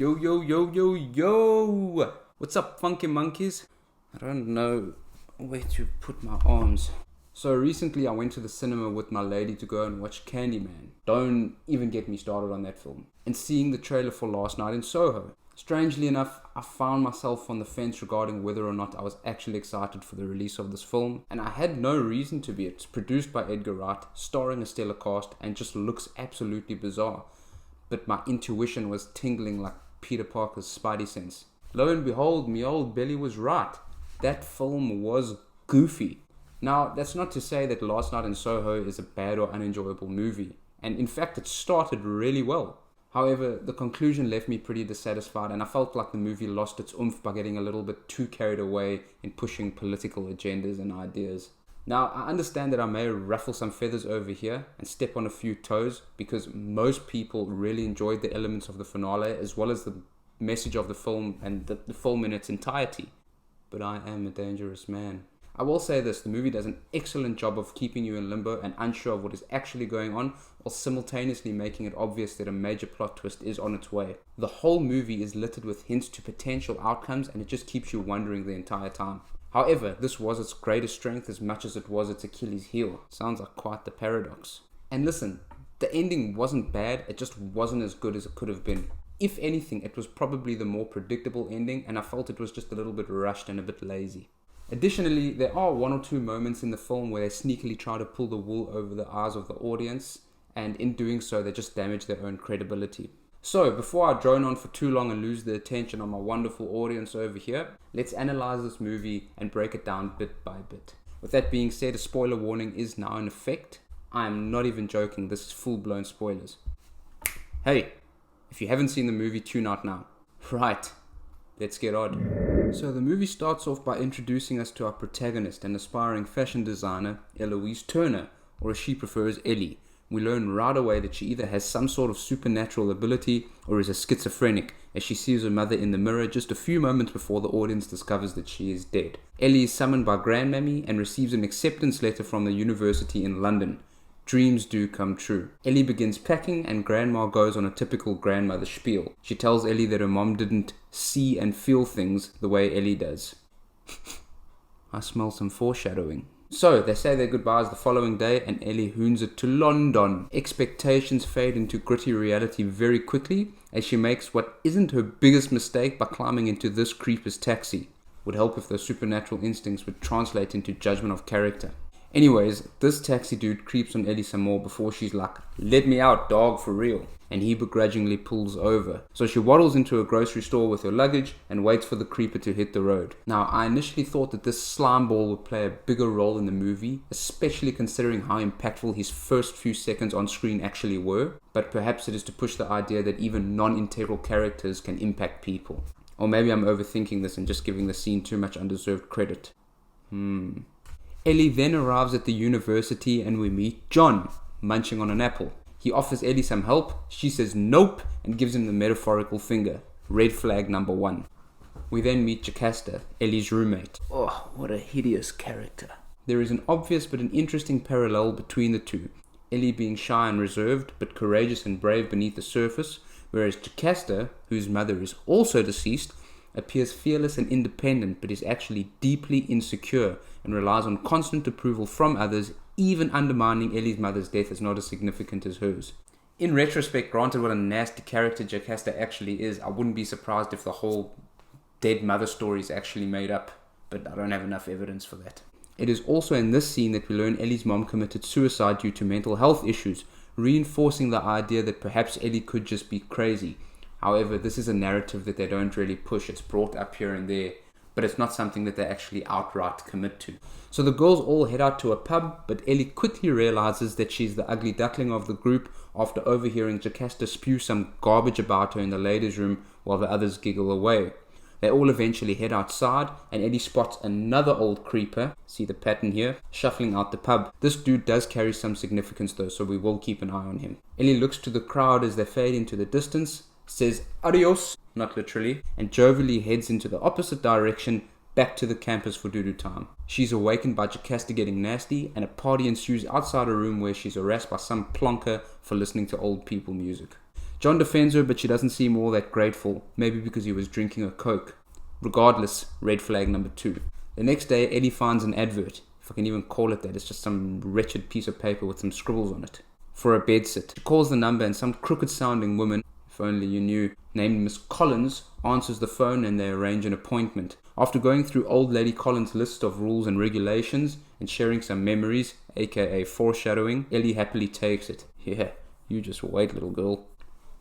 Yo, yo, yo, yo, yo! What's up, funky monkeys? I don't know where to put my arms. So recently I went to the cinema with my lady to go and watch Candyman. Don't even get me started on that film. And seeing the trailer for Last Night in Soho. Strangely enough, I found myself on the fence regarding whether or not I was actually excited for the release of this film. And I had no reason to be. It's produced by Edgar Wright, starring a stellar cast, and just looks absolutely bizarre. But my intuition was tingling like Peter Parker's spidey sense. Lo and behold, me old belly was right. That film was goofy. Now, that's not to say that Last Night in Soho is a bad or unenjoyable movie. And in fact, it started really well. However, the conclusion left me pretty dissatisfied, and I felt like the movie lost its oomph by getting a little bit too carried away in pushing political agendas and ideas. Now, I understand that I may ruffle some feathers over here and step on a few toes, because most people really enjoyed the elements of the finale as well as the message of the film and the film in its entirety. But I am a dangerous man. I will say this, the movie does an excellent job of keeping you in limbo and unsure of what is actually going on, while simultaneously making it obvious that a major plot twist is on its way. The whole movie is littered with hints to potential outcomes, and it just keeps you wondering the entire time. However, this was its greatest strength as much as it was its Achilles heel. Sounds like quite the paradox. And listen, the ending wasn't bad, it just wasn't as good as it could have been. If anything, it was probably the more predictable ending, and I felt it was just a little bit rushed and a bit lazy. Additionally, there are one or two moments in the film where they sneakily try to pull the wool over the eyes of the audience, and in doing so, they just damage their own credibility. So, before I drone on for too long and lose the attention of my wonderful audience over here, let's analyze this movie and break it down bit by bit. With that being said, a spoiler warning is now in effect. I am not even joking, this is full-blown spoilers. Hey, if you haven't seen the movie, tune out now. Right, let's get on. So the movie starts off by introducing us to our protagonist and aspiring fashion designer, Eloise Turner, or as she prefers, Ellie. We learn right away that she either has some sort of supernatural ability or is a schizophrenic, as she sees her mother in the mirror just a few moments before the audience discovers that she is dead. Ellie is summoned by Grandmammy and receives an acceptance letter from the university in London. Dreams do come true. Ellie begins packing and Grandma goes on a typical grandmother spiel. She tells Ellie that her mom didn't see and feel things the way Ellie does. I smell some foreshadowing. So, they say their goodbyes the following day and Ellie hoons it to London. Expectations fade into gritty reality very quickly as she makes what isn't her biggest mistake by climbing into this creeper's taxi. Would help if those supernatural instincts would translate into judgment of character. Anyways, this taxi dude creeps on Ellie some more before she's like, "Let me out, dog, for real." And he begrudgingly pulls over. So she waddles into a grocery store with her luggage and waits for the creeper to hit the road. Now, I initially thought that this slime ball would play a bigger role in the movie, especially considering how impactful his first few seconds on screen actually were. But perhaps it is to push the idea that even non-integral characters can impact people. Or maybe I'm overthinking this and just giving the scene too much undeserved credit. Ellie then arrives at the university and we meet John, munching on an apple. He offers Ellie some help, she says nope and gives him the metaphorical finger. Red flag number 1. We then meet Jocasta, Ellie's roommate. Oh, what a hideous character. There is an obvious but an interesting parallel between the two. Ellie being shy and reserved, but courageous and brave beneath the surface, whereas Jocasta, whose mother is also deceased, appears fearless and independent but is actually deeply insecure and relies on constant approval from others, even undermining Ellie's mother's death as not as significant as hers. In retrospect, granted what a nasty character Jocasta actually is, I wouldn't be surprised if the whole dead mother story is actually made up, but I don't have enough evidence for that. It is also in this scene that we learn Ellie's mom committed suicide due to mental health issues, reinforcing the idea that perhaps Ellie could just be crazy. However, this is a narrative that they don't really push. It's brought up here and there, but it's not something that they actually outright commit to. So the girls all head out to a pub, but Ellie quickly realizes that she's the ugly duckling of the group after overhearing Jocasta spew some garbage about her in the ladies' room while the others giggle away. They all eventually head outside, and Ellie spots another old creeper, see the pattern here, shuffling out the pub. This dude does carry some significance though, so we will keep an eye on him. Ellie looks to the crowd as they fade into the distance, says adios, not literally, and jovially heads into the opposite direction, back to the campus for doo-doo time. She's awakened by Jocasta getting nasty, and a party ensues outside her room where she's harassed by some plonker for listening to old people music. John defends her, but she doesn't seem all that grateful, maybe because he was drinking her coke. Regardless, red flag number 2. The next day, Ellie finds an advert, if I can even call it that. It's just some wretched piece of paper with some scribbles on it, for a bedsit. She calls the number and some crooked-sounding woman, if only you knew, named Miss Collins, answers the phone and they arrange an appointment. After going through Old Lady Collins' list of rules and regulations and sharing some memories, aka foreshadowing, Ellie happily takes it. Yeah, you just wait, little girl.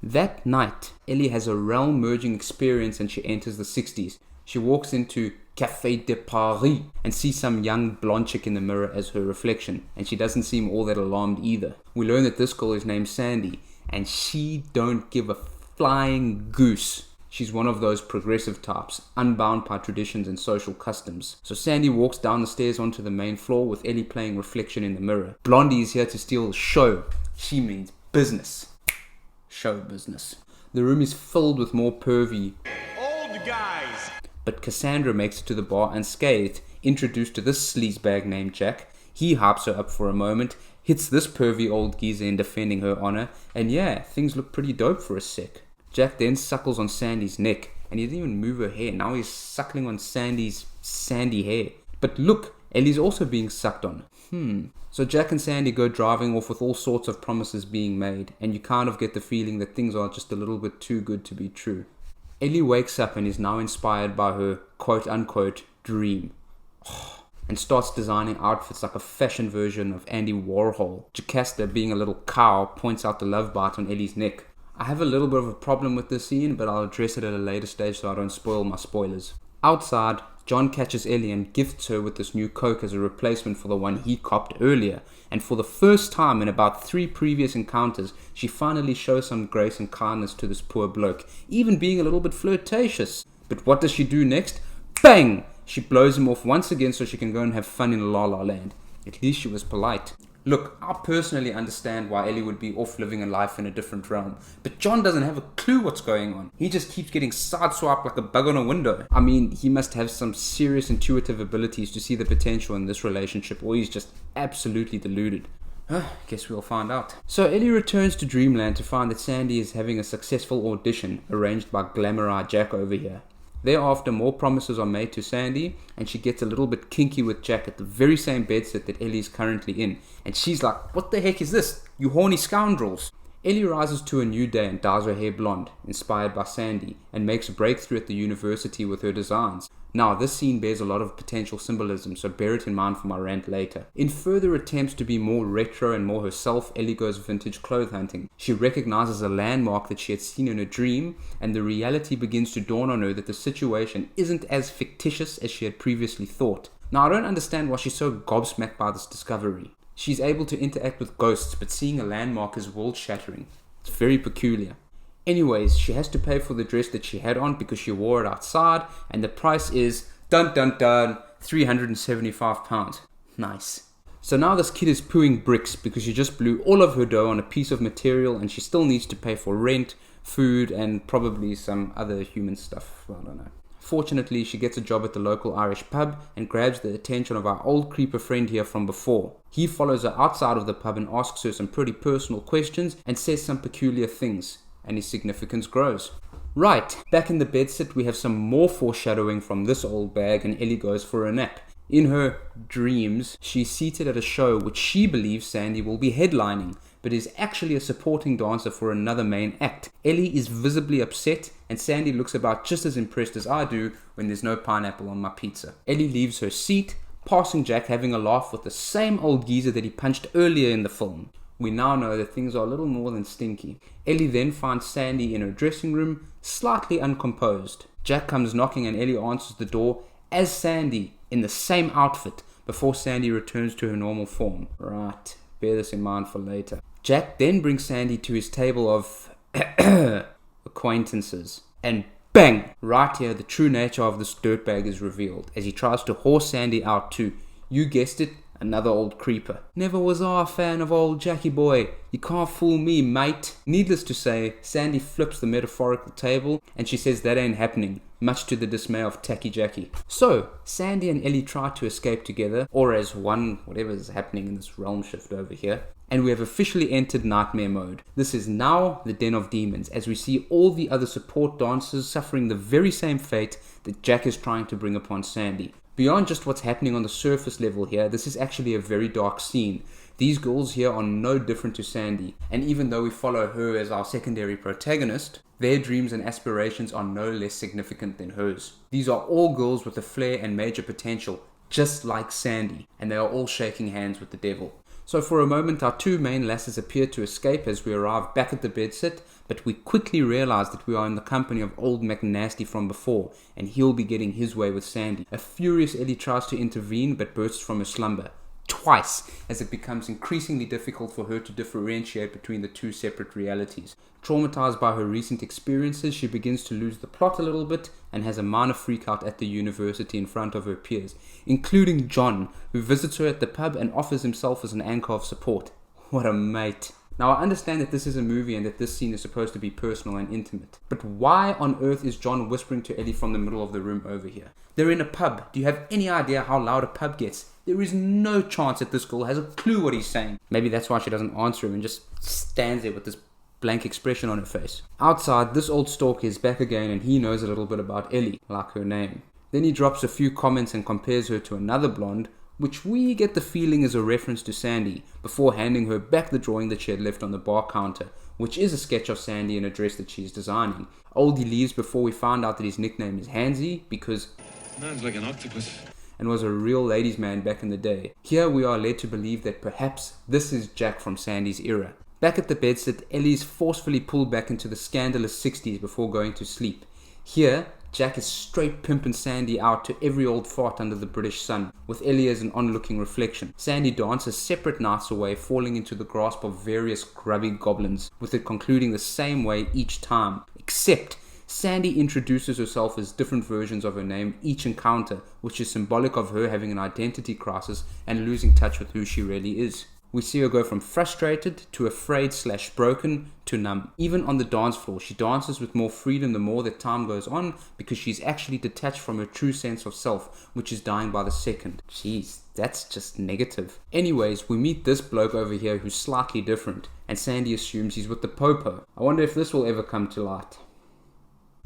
That night, Ellie has a realm-merging experience and she enters the 60s. She walks into Café de Paris and sees some young blonde chick in the mirror as her reflection, and she doesn't seem all that alarmed either. We learn that this girl is named Sandy, and she don't give a flying goose. She's one of those progressive types, unbound by traditions and social customs. So Sandy walks down the stairs onto the main floor with Ellie playing reflection in the mirror. Blondie is here to steal the show. She means business. Show business. The room is filled with more pervy old guys. But Cassandra makes it to the bar unscathed, introduced to this sleazebag named Jack. He hypes her up for a moment, hits this pervy old geezer in defending her honor, and yeah, things look pretty dope for a sec. Jack then suckles on Sandy's neck, and he didn't even move her hair. Now he's suckling on Sandy's sandy hair. But look, Ellie's also being sucked on. So Jack and Sandy go driving off with all sorts of promises being made, and you kind of get the feeling that things are just a little bit too good to be true. Ellie wakes up and is now inspired by her quote-unquote dream. And starts designing outfits like a fashion version of Andy Warhol. Jocasta, being a little cow, points out the love bite on Ellie's neck. I have a little bit of a problem with this scene, but I'll address it at a later stage so I don't spoil my spoilers. Outside, John catches Ellie and gifts her with this new coke as a replacement for the one he copped earlier. And for the first time in about 3 previous encounters, she finally shows some grace and kindness to this poor bloke, even being a little bit flirtatious. But what does she do next? Bang! She blows him off once again so she can go and have fun in La La Land. At least she was polite. Look, I personally understand why Ellie would be off living a life in a different realm, but John doesn't have a clue what's going on. He just keeps getting sideswiped like a bug on a window. I mean, he must have some serious intuitive abilities to see the potential in this relationship, or he's just absolutely deluded. Guess we'll find out. So Ellie returns to Dreamland to find that Sandy is having a successful audition arranged by Glamour-Eye Jack over here. Thereafter, more promises are made to Sandy, and she gets a little bit kinky with Jack at the very same bedsit that Ellie is currently in. And she's like, what the heck is this, you horny scoundrels? Ellie rises to a new day and dyes her hair blonde, inspired by Sandy, and makes a breakthrough at the university with her designs. Now, this scene bears a lot of potential symbolism, so bear it in mind for my rant later. In further attempts to be more retro and more herself, Ellie goes vintage clothes hunting. She recognizes a landmark that she had seen in her dream, and the reality begins to dawn on her that the situation isn't as fictitious as she had previously thought. Now, I don't understand why she's so gobsmacked by this discovery. She's able to interact with ghosts, but seeing a landmark is world-shattering. It's very peculiar. Anyways, she has to pay for the dress that she had on because she wore it outside, and the price is, dun dun dun, £375. Nice. So now this kid is pooing bricks because she just blew all of her dough on a piece of material, and she still needs to pay for rent, food, and probably some other human stuff. I don't know. Fortunately, she gets a job at the local Irish pub and grabs the attention of our old creeper friend here from before. He follows her outside of the pub and asks her some pretty personal questions and says some peculiar things, and his significance grows. Right, back in the bedsit we have some more foreshadowing from this old bag, and Ellie goes for a nap. In her dreams, she's seated at a show which she believes Sandy will be headlining, but is actually a supporting dancer for another main act. Ellie is visibly upset, and Sandy looks about just as impressed as I do when there's no pineapple on my pizza. Ellie leaves her seat, passing Jack having a laugh with the same old geezer that he punched earlier in the film. We now know that things are a little more than stinky. Ellie then finds Sandy in her dressing room, slightly uncomposed. Jack comes knocking and Ellie answers the door as Sandy, in the same outfit, before Sandy returns to her normal form. Right, bear this in mind for later. Jack then brings Sandy to his table of acquaintances, and bang! Right here, the true nature of this dirtbag is revealed, as he tries to horse Sandy out to, you guessed it, Another old creeper. Never was I a fan of old Jackie boy. You can't fool me, mate. Needless to say, Sandy flips the metaphorical table and she says that ain't happening, much to the dismay of Tacky Jackie. So, Sandy and Ellie try to escape together, or as one, whatever is happening in this realm shift over here. And we have officially entered nightmare mode. This is now the den of demons, as we see all the other support dancers suffering the very same fate that Jack is trying to bring upon Sandy. Beyond just what's happening on the surface level here, this is actually a very dark scene. These girls here are no different to Sandy, and even though we follow her as our secondary protagonist, their dreams and aspirations are no less significant than hers. These are all girls with a flair and major potential, just like Sandy, and they are all shaking hands with the devil. So for a moment our two main lasses appear to escape as we arrive back at the bedsit, but we quickly realize that we are in the company of old McNasty from before, and he'll be getting his way with Sandy. A furious Ellie tries to intervene but bursts from her slumber. Twice, as it becomes increasingly difficult for her to differentiate between the two separate realities. Traumatized by her recent experiences, she begins to lose the plot a little bit and has a minor freakout at the university in front of her peers, including John, who visits her at the pub and offers himself as an anchor of support. What a mate. Now I understand that this is a movie and that this scene is supposed to be personal and intimate, but why on earth is John whispering to Ellie from the middle of the room over here? They're in a pub. Do you have any idea how loud a pub gets? There is no chance that this girl has a clue what he's saying. Maybe that's why she doesn't answer him and just stands there with this blank expression on her face. Outside, this old stalker is back again and he knows a little bit about Ellie, like her name. Then he drops a few comments and compares her to another blonde, which we get the feeling is a reference to Sandy, before handing her back the drawing that she had left on the bar counter, which is a sketch of Sandy in a dress that she's designing. Oldie leaves before we find out that his nickname is Hansy, because man's like an octopus, and was a real ladies' man back in the day. Here we are led to believe that perhaps this is Jack from Sandy's era. Back at the bedsit, Ellie's forcefully pulled back into the scandalous 60s before going to sleep. Here, Jack is straight pimping Sandy out to every old fart under the British sun, with Ellie as an onlooking reflection. Sandy dances separate nights away, falling into the grasp of various grubby goblins, with it concluding the same way each time, except Sandy introduces herself as different versions of her name each encounter, which is symbolic of her having an identity crisis and losing touch with who she really is. We see her go from frustrated to afraid/broken to numb. Even on the dance floor, she dances with more freedom the more that time goes on, because she's actually detached from her true sense of self, which is dying by the second. Jeez, that's just negative. Anyways, we meet this bloke over here who's slightly different, and Sandy assumes he's with the popo. I wonder if this will ever come to light.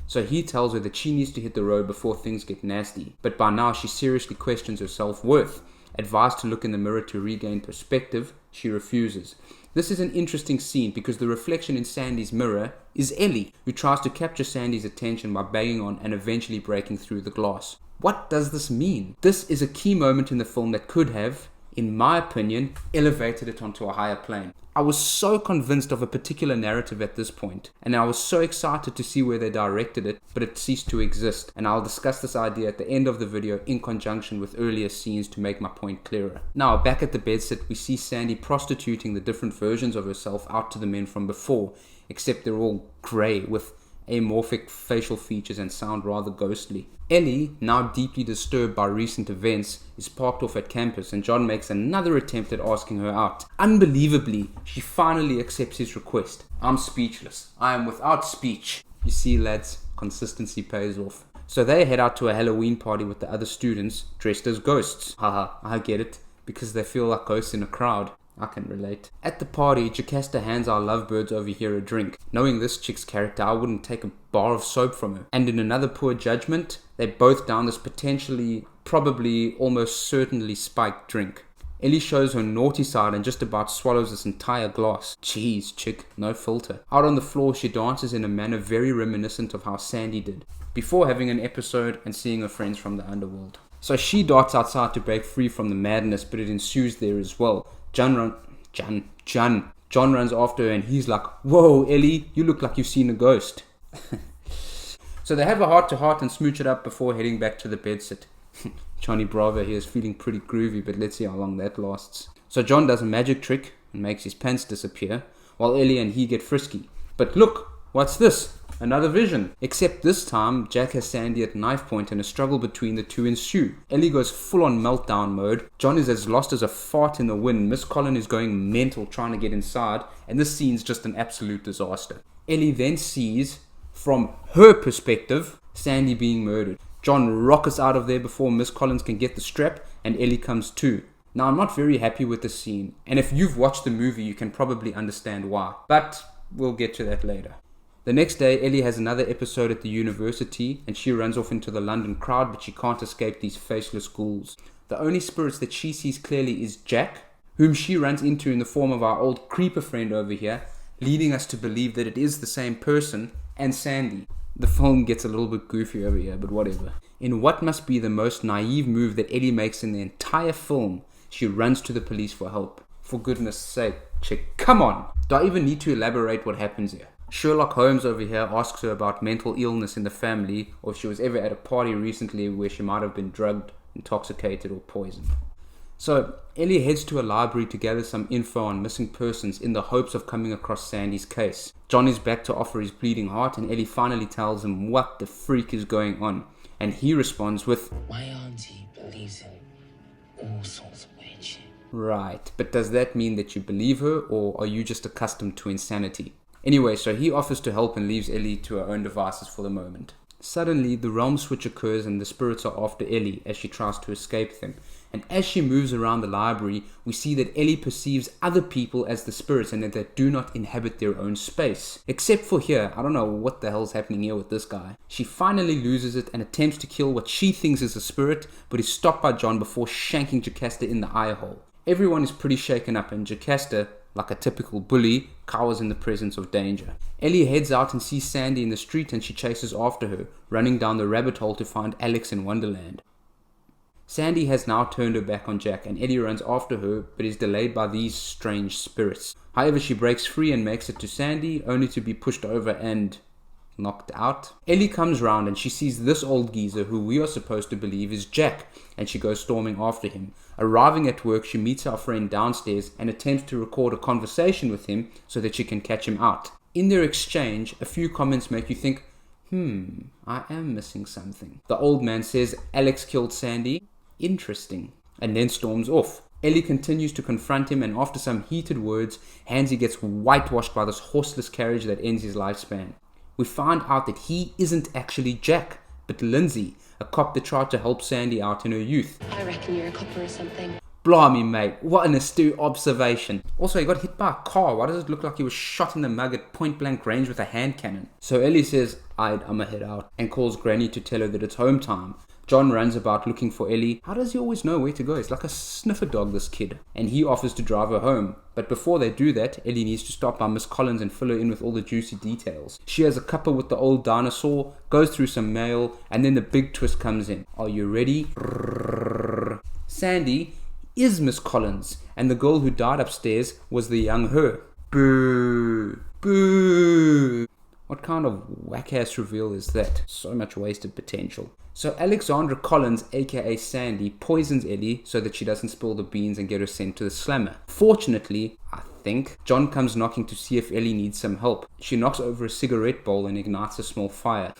So he tells her that she needs to hit the road before things get nasty, but by now she seriously questions her self-worth. Advised to look in the mirror to regain perspective, she refuses. This is an interesting scene because the reflection in Sandy's mirror is Ellie, who tries to capture Sandy's attention by banging on and eventually breaking through the glass. What does this mean? This is a key moment in the film that could have, in my opinion, elevated it onto a higher plane. I was so convinced of a particular narrative at this point, and I was so excited to see where they directed it, but it ceased to exist, and I'll discuss this idea at the end of the video in conjunction with earlier scenes to make my point clearer. Now, back at the bedsit, we see Sandy prostituting the different versions of herself out to the men from before, except they're all grey with amorphic facial features and sound rather ghostly. Ellie, now deeply disturbed by recent events, is parked off at campus and John makes another attempt at asking her out. Unbelievably, she finally accepts his request. I'm speechless. I am without speech. You see, lads, consistency pays off. So they head out to a Halloween party with the other students dressed as ghosts. Haha, I get it, because they feel like ghosts in a crowd. I can relate. At the party, Jocasta hands our lovebirds over here a drink. Knowing this chick's character, I wouldn't take a bar of soap from her. And in another poor judgment, they both down this potentially, probably, almost certainly spiked drink. Ellie shows her naughty side and just about swallows this entire glass. Jeez, chick, no filter. Out on the floor, she dances in a manner very reminiscent of how Sandy did, before having an episode and seeing her friends from the underworld. So she darts outside to break free from the madness, but it ensues there as well. John runs after her and he's like, "Whoa, Ellie, you look like you've seen a ghost." So they have a heart-to-heart and smooch it up before heading back to the bedsit. Johnny Bravo here is feeling pretty groovy, but let's see how long that lasts. So John does a magic trick and makes his pants disappear, while Ellie and he get frisky. But look, what's this? Another vision. Except this time, Jack has Sandy at knife point and a struggle between the two ensue. Ellie goes full on meltdown mode. John is as lost as a fart in the wind. Miss Collin is going mental trying to get inside, and this scene's just an absolute disaster. Ellie then sees, from her perspective, Sandy being murdered. John rockets out of there before Miss Collins can get the strap, and Ellie comes too. Now, I'm not very happy with this scene, and if you've watched the movie, you can probably understand why, but we'll get to that later. The next day, Ellie has another episode at the university, and she runs off into the London crowd, but she can't escape these faceless ghouls. The only spirits that she sees clearly is Jack, whom she runs into in the form of our old creeper friend over here, leading us to believe that it is the same person, and Sandy. The film gets a little bit goofy over here, but whatever. In what must be the most naive move that Ellie makes in the entire film, she runs to the police for help. For goodness sake, chick, come on! Do I even need to elaborate what happens here? Sherlock Holmes over here asks her about mental illness in the family, or if she was ever at a party recently where she might have been drugged, intoxicated, or poisoned. So, Ellie heads to a library to gather some info on missing persons in the hopes of coming across Sandy's case. John is back to offer his bleeding heart, and Ellie finally tells him what the freak is going on. And he responds with, "My auntie believes in all sorts of weird shit." Right, but does that mean that you believe her, or are you just accustomed to insanity? Anyway, so he offers to help and leaves Ellie to her own devices for the moment. Suddenly, the realm switch occurs and the spirits are after Ellie as she tries to escape them. And as she moves around the library, we see that Ellie perceives other people as the spirits and that they do not inhabit their own space. Except for here, I don't know what the hell's happening here with this guy. She finally loses it and attempts to kill what she thinks is a spirit, but is stopped by John before shanking Jocasta in the eye hole. Everyone is pretty shaken up, and Jocasta, like a typical bully, cowers in the presence of danger. Ellie heads out and sees Sandy in the street, and she chases after her, running down the rabbit hole to find Alex in Wonderland. Sandy has now turned her back on Jack, and Ellie runs after her, but is delayed by these strange spirits. However, she breaks free and makes it to Sandy, only to be pushed over and knocked out. Ellie comes round and she sees this old geezer who we are supposed to believe is Jack, and she goes storming after him. Arriving at work, she meets our friend downstairs and attempts to record a conversation with him so that she can catch him out. In their exchange, a few comments make you think, I am missing something. The old man says Alex killed Sandy. Interesting. And then storms off. Ellie continues to confront him, and after some heated words, Hansy gets whitewashed by this horseless carriage that ends his lifespan. We find out that he isn't actually Jack, but Lindsay, a cop that tried to help Sandy out in her youth. I reckon you're a copper or something. Blimey, mate, what an astute observation. Also, he got hit by a car. Why does it look like he was shot in the mug at point blank range with a hand cannon? So Ellie says, I'ma head out, and calls Granny to tell her that it's home time. John runs about looking for Ellie. How does he always know where to go? He's like a sniffer dog, this kid. And he offers to drive her home. But before they do that, Ellie needs to stop by Miss Collins and fill her in with all the juicy details. She has a cuppa with the old dinosaur, goes through some mail, and then the big twist comes in. Are you ready? Sandy is Miss Collins, and the girl who died upstairs was the young her. Boo! Boo! What kind of whack-ass reveal is that? So much wasted potential. So Alexandra Collins, aka Sandy, poisons Ellie so that she doesn't spill the beans and get her sent to the slammer. Fortunately, I think, John comes knocking to see if Ellie needs some help. She knocks over a cigarette bowl and ignites a small fire.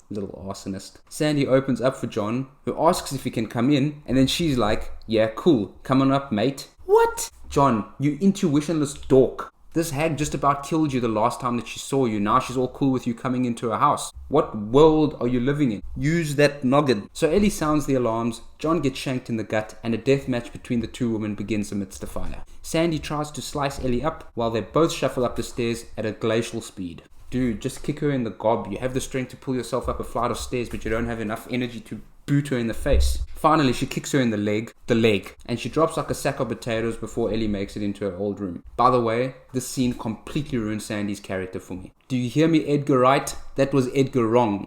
Little arsonist. Sandy opens up for John, who asks if he can come in, and then she's like, yeah, cool, come on up, mate. What? John, you intuitionless dork. This hag just about killed you the last time that she saw you. Now she's all cool with you coming into her house. What world are you living in? Use that noggin. So Ellie sounds the alarms, John gets shanked in the gut, and a death match between the two women begins amidst the fire. Sandy tries to slice Ellie up while they both shuffle up the stairs at a glacial speed. Dude, just kick her in the gob. You have the strength to pull yourself up a flight of stairs, but you don't have enough energy to boot her in the face. Finally, she kicks her in the leg, and she drops like a sack of potatoes before Ellie makes it into her old room. By the way, this scene completely ruined Sandy's character for me. Do you hear me, Edgar Wright? That was Edgar wrong.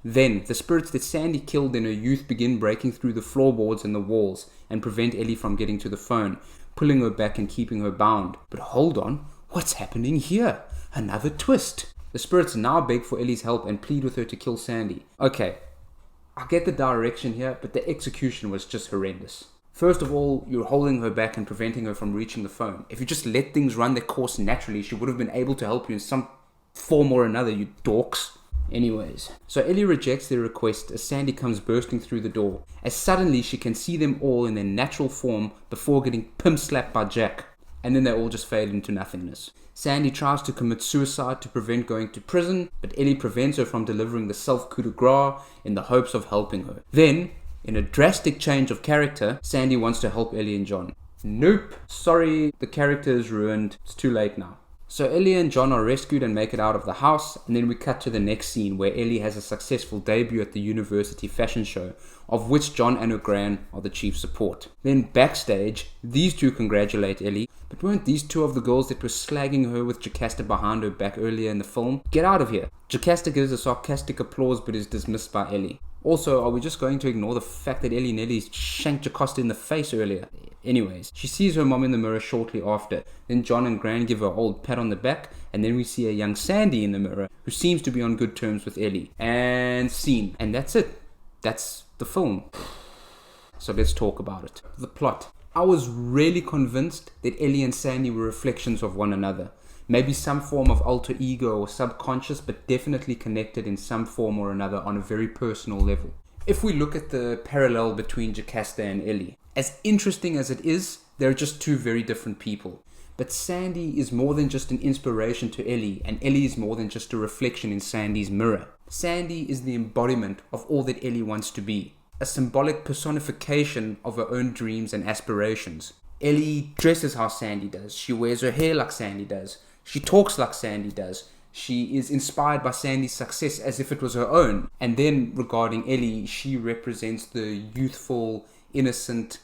Then, the spirits that Sandy killed in her youth begin breaking through the floorboards and the walls and prevent Ellie from getting to the phone, pulling her back and keeping her bound. But hold on, what's happening here? Another twist. The spirits now beg for Ellie's help and plead with her to kill Sandy. Okay, I get the direction here, but the execution was just horrendous. First of all, you're holding her back and preventing her from reaching the phone. If you just let things run their course naturally, she would have been able to help you in some form or another, you dorks. Anyways, so Ellie rejects their request as Sandy comes bursting through the door, as suddenly she can see them all in their natural form before getting pimp slapped by Jack, and then they all just fade into nothingness. Sandy tries to commit suicide to prevent going to prison, but Ellie prevents her from delivering the self-coup de grace in the hopes of helping her. Then, in a drastic change of character, Sandy wants to help Ellie and John. Nope, sorry, the character is ruined, it's too late now. So Ellie and John are rescued and make it out of the house, and then we cut to the next scene where Ellie has a successful debut at the university fashion show, of which John and O'Gran are the chief support. Then backstage, these two congratulate Ellie, but weren't these two of the girls that were slagging her with Jocasta behind her back earlier in the film? Get out of here. Jocasta gives a sarcastic applause but is dismissed by Ellie. Also, are we just going to ignore the fact that Ellie nearly shanked Jocasta in the face earlier? Anyways, she sees her mom in the mirror shortly after. Then John and Gran give her an old pat on the back, and then we see a young Sandy in the mirror, who seems to be on good terms with Ellie. And scene. And that's it. That's the film. So let's talk about it. The plot. I was really convinced that Ellie and Sandy were reflections of one another. Maybe some form of alter ego or subconscious, but definitely connected in some form or another on a very personal level. If we look at the parallel between Jocasta and Ellie, as interesting as it is, they're just two very different people. But Sandy is more than just an inspiration to Ellie, and Ellie is more than just a reflection in Sandy's mirror. Sandy is the embodiment of all that Ellie wants to be, a symbolic personification of her own dreams and aspirations. Ellie dresses how Sandy does, she wears her hair like Sandy does, she talks like Sandy does, she is inspired by Sandy's success as if it was her own. And then regarding Ellie, she represents the youthful, innocent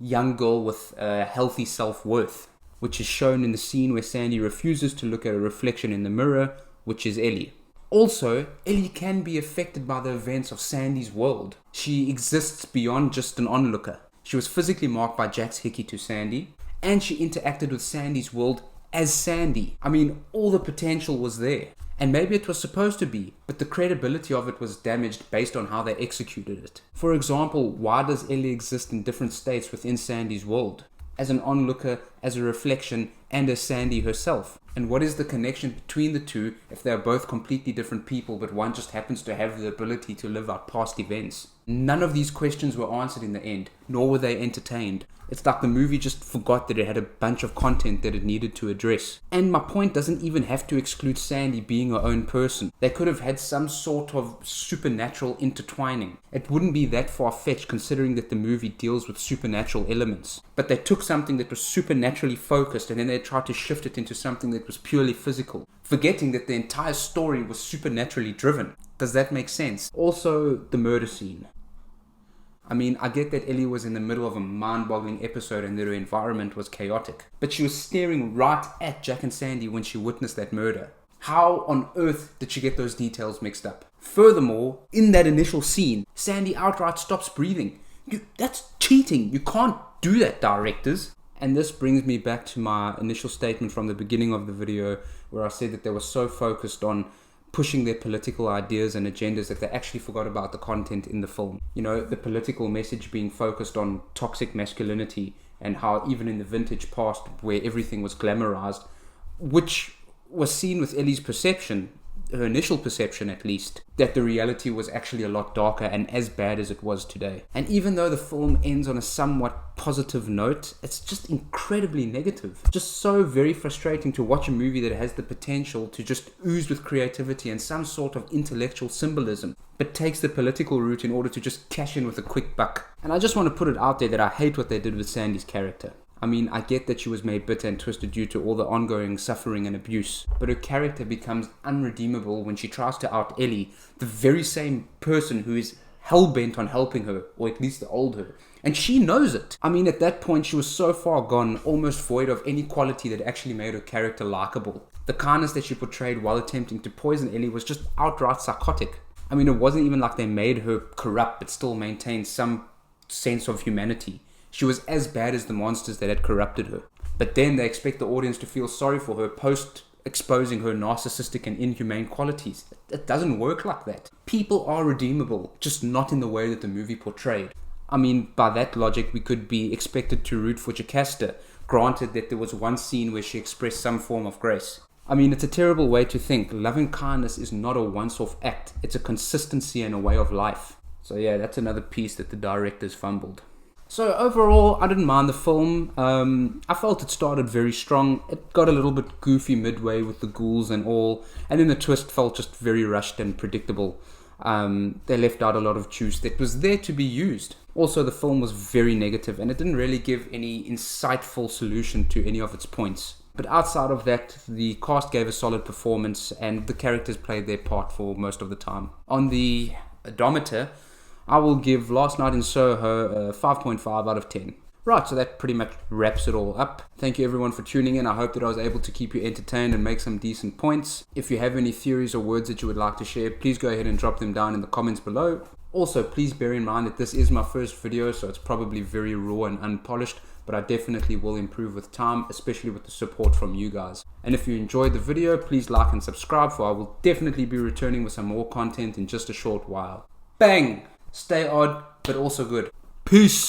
young girl with a healthy self-worth, which is shown in the scene where Sandy refuses to look at a reflection in the mirror, which is Ellie. Also, Ellie can be affected by the events of Sandy's world. She exists beyond just an onlooker. She was physically marked by Jack's hickey to Sandy, and she interacted with Sandy's world as Sandy. I mean, all the potential was there. And maybe it was supposed to be, but the credibility of it was damaged based on how they executed it. For example, why does Ellie exist in different states within Sandy's world? As an onlooker, as a reflection, and as Sandy herself? And what is the connection between the two if they are both completely different people, but one just happens to have the ability to live out past events? None of these questions were answered in the end, nor were they entertained. It's like the movie just forgot that it had a bunch of content that it needed to address. And my point doesn't even have to exclude Sandy being her own person. They could have had some sort of supernatural intertwining. It wouldn't be that far-fetched considering that the movie deals with supernatural elements. But they took something that was supernaturally focused and then they tried to shift it into something that was purely physical, forgetting that the entire story was supernaturally driven. Does that make sense? Also, the murder scene. I mean, I get that Ellie was in the middle of a mind-boggling episode and that her environment was chaotic, but she was staring right at Jack and Sandy when she witnessed that murder. How on earth did she get those details mixed up? Furthermore, in that initial scene, Sandy outright stops breathing. That's cheating. You can't do that, directors. And this brings me back to my initial statement from the beginning of the video where I said that they were so focused on pushing their political ideas and agendas that they actually forgot about the content in the film. You know, the political message being focused on toxic masculinity and how even in the vintage past where everything was glamorized, which was seen with Ellie's perception, her initial perception at least, that the reality was actually a lot darker and as bad as it was today. And even though the film ends on a somewhat positive note, it's just incredibly negative. Just so very frustrating to watch a movie that has the potential to just ooze with creativity and some sort of intellectual symbolism, but takes the political route in order to just cash in with a quick buck. And I just want to put it out there that I hate what they did with Sandy's character. I mean, I get that she was made bitter and twisted due to all the ongoing suffering and abuse, but her character becomes unredeemable when she tries to out Ellie, the very same person who is hell-bent on helping her, or at least to old her. And she knows it. I mean, at that point, she was so far gone, almost void of any quality that actually made her character likable. The kindness that she portrayed while attempting to poison Ellie was just outright psychotic. I mean, it wasn't even like they made her corrupt, but still maintained some sense of humanity. She was as bad as the monsters that had corrupted her. But then they expect the audience to feel sorry for her post exposing her narcissistic and inhumane qualities. It doesn't work like that. People are redeemable, just not in the way that the movie portrayed. I mean, by that logic, we could be expected to root for Jocasta, granted that there was one scene where she expressed some form of grace. I mean, it's a terrible way to think. Loving kindness is not a once-off act. It's a consistency and a way of life. So yeah, that's another piece that the directors fumbled. So overall, I didn't mind the film. I felt it started very strong. It got a little bit goofy midway with the ghouls and all. And then the twist felt just very rushed and predictable. They left out a lot of juice that was there to be used. Also, the film was very negative and it didn't really give any insightful solution to any of its points. But outside of that, the cast gave a solid performance and the characters played their part for most of the time. On the odometer, I will give Last Night in Soho a 5.5 out of 10. Right, so that pretty much wraps it all up. Thank you everyone for tuning in. I hope that I was able to keep you entertained and make some decent points. If you have any theories or words that you would like to share, please go ahead and drop them down in the comments below. Also, please bear in mind that this is my first video, so it's probably very raw and unpolished, but I definitely will improve with time, especially with the support from you guys. And if you enjoyed the video, please like and subscribe, for I will definitely be returning with some more content in just a short while. Bang! Stay odd, but also good. Peace!